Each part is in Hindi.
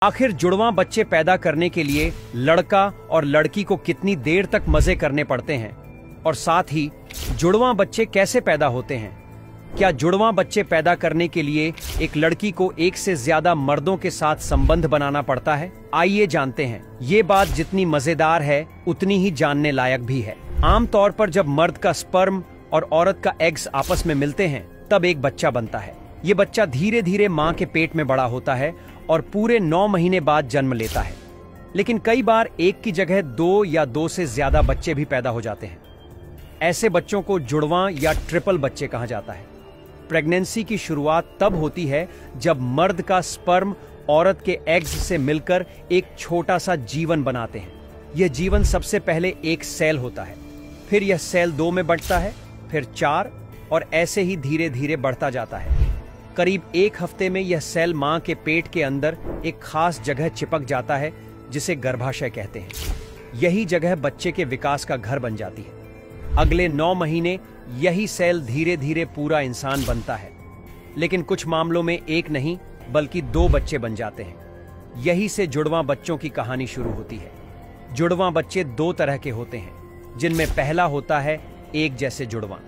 आखिर जुड़वां बच्चे पैदा करने के लिए लड़का और लड़की को कितनी देर तक मजे करने पड़ते हैं, और साथ ही जुड़वां बच्चे कैसे पैदा होते हैं? क्या जुड़वां बच्चे पैदा करने के लिए एक लड़की को एक से ज्यादा मर्दों के साथ संबंध बनाना पड़ता है? आइए जानते हैं। ये बात जितनी मजेदार है उतनी ही जानने लायक भी है। आमतौर पर जब मर्द का स्पर्म और औरत का एग्स आपस में मिलते हैं तब एक बच्चा बनता है। ये बच्चा धीरे धीरे मां के पेट में बड़ा होता है और पूरे 9 महीने बाद जन्म लेता है। लेकिन कई बार एक की जगह 2 या 2 से ज्यादा बच्चे भी पैदा हो जाते हैं। ऐसे बच्चों को जुड़वां या ट्रिपल बच्चे कहा जाता है। प्रेगनेंसी की शुरुआत तब होती है जब मर्द का स्पर्म औरत के एग्स से मिलकर एक छोटा सा जीवन बनाते हैं। यह जीवन सबसे पहले एक सेल होता है, फिर यह सेल 2 में बढ़ता है, फिर 4 और ऐसे ही धीरे धीरे बढ़ता जाता है। करीब 1 हफ्ते में यह सेल मां के पेट के अंदर एक खास जगह चिपक जाता है जिसे गर्भाशय कहते हैं। यही जगह बच्चे के विकास का घर बन जाती है। अगले 9 महीने यही सेल धीरे धीरे पूरा इंसान बनता है। लेकिन कुछ मामलों में एक नहीं बल्कि 2 बच्चे बन जाते हैं। यही से जुड़वां बच्चों की कहानी शुरू होती है। जुड़वां बच्चे 2 तरह के होते हैं, जिनमें पहला होता है एक जैसे जुड़वां।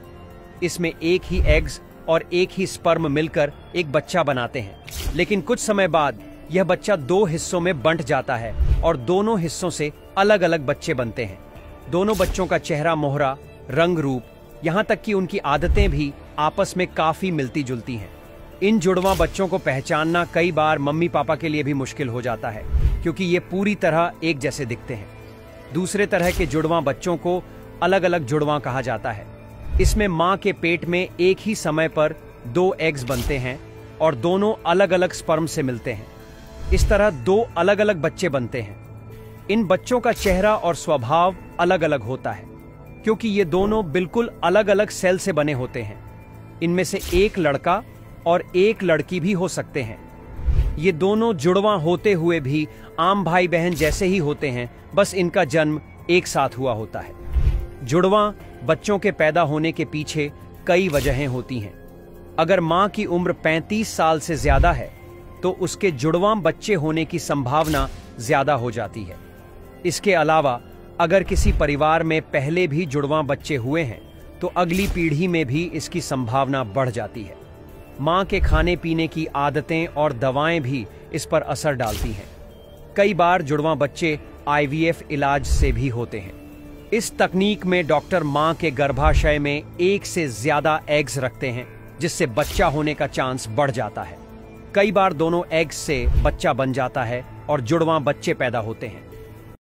इसमें एक ही एग्स और एक ही स्पर्म मिलकर एक बच्चा बनाते हैं। लेकिन कुछ समय बाद यह बच्चा 2 हिस्सों में बंट जाता है और दोनों हिस्सों से अलग अलग बच्चे बनते हैं। दोनों बच्चों का चेहरा मोहरा, रंग रूप, यहाँ तक कि उनकी आदतें भी आपस में काफी मिलती जुलती हैं। इन जुड़वां बच्चों को पहचानना कई बार मम्मी पापा के लिए भी मुश्किल हो जाता है, क्योंकि ये पूरी तरह एक जैसे दिखते हैं। दूसरे तरह के जुड़वां बच्चों को अलग अलग जुड़वां कहा जाता है। इसमें मां के पेट में एक ही समय पर 2 एग्स बनते हैं और दोनों अलग अलग स्पर्म से मिलते हैं। इस तरह 2 अलग अलग बच्चे बनते हैं। इन बच्चों का चेहरा और स्वभाव अलग अलग होता है, क्योंकि ये दोनों बिल्कुल अलग अलग सेल से बने होते हैं। इनमें से एक लड़का और एक लड़की भी हो सकते हैं। ये दोनों जुड़वां होते हुए भी आम भाई बहन जैसे ही होते हैं, बस इनका जन्म एक साथ हुआ होता है। जुड़वां बच्चों के पैदा होने के पीछे कई वजहें होती हैं। अगर मां की उम्र 35 साल से ज्यादा है तो उसके जुड़वां बच्चे होने की संभावना ज्यादा हो जाती है। इसके अलावा अगर किसी परिवार में पहले भी जुड़वां बच्चे हुए हैं तो अगली पीढ़ी में भी इसकी संभावना बढ़ जाती है। मां के खाने पीने की आदतें और दवाएं भी इस पर असर डालती हैं। कई बार जुड़वां बच्चे IVF इलाज से भी होते हैं। इस तकनीक में डॉक्टर मां के गर्भाशय में एक से ज्यादा एग्स रखते हैं, जिससे बच्चा होने का चांस बढ़ जाता है। कई बार दोनों एग्स से बच्चा बन जाता है और जुड़वां बच्चे पैदा होते हैं।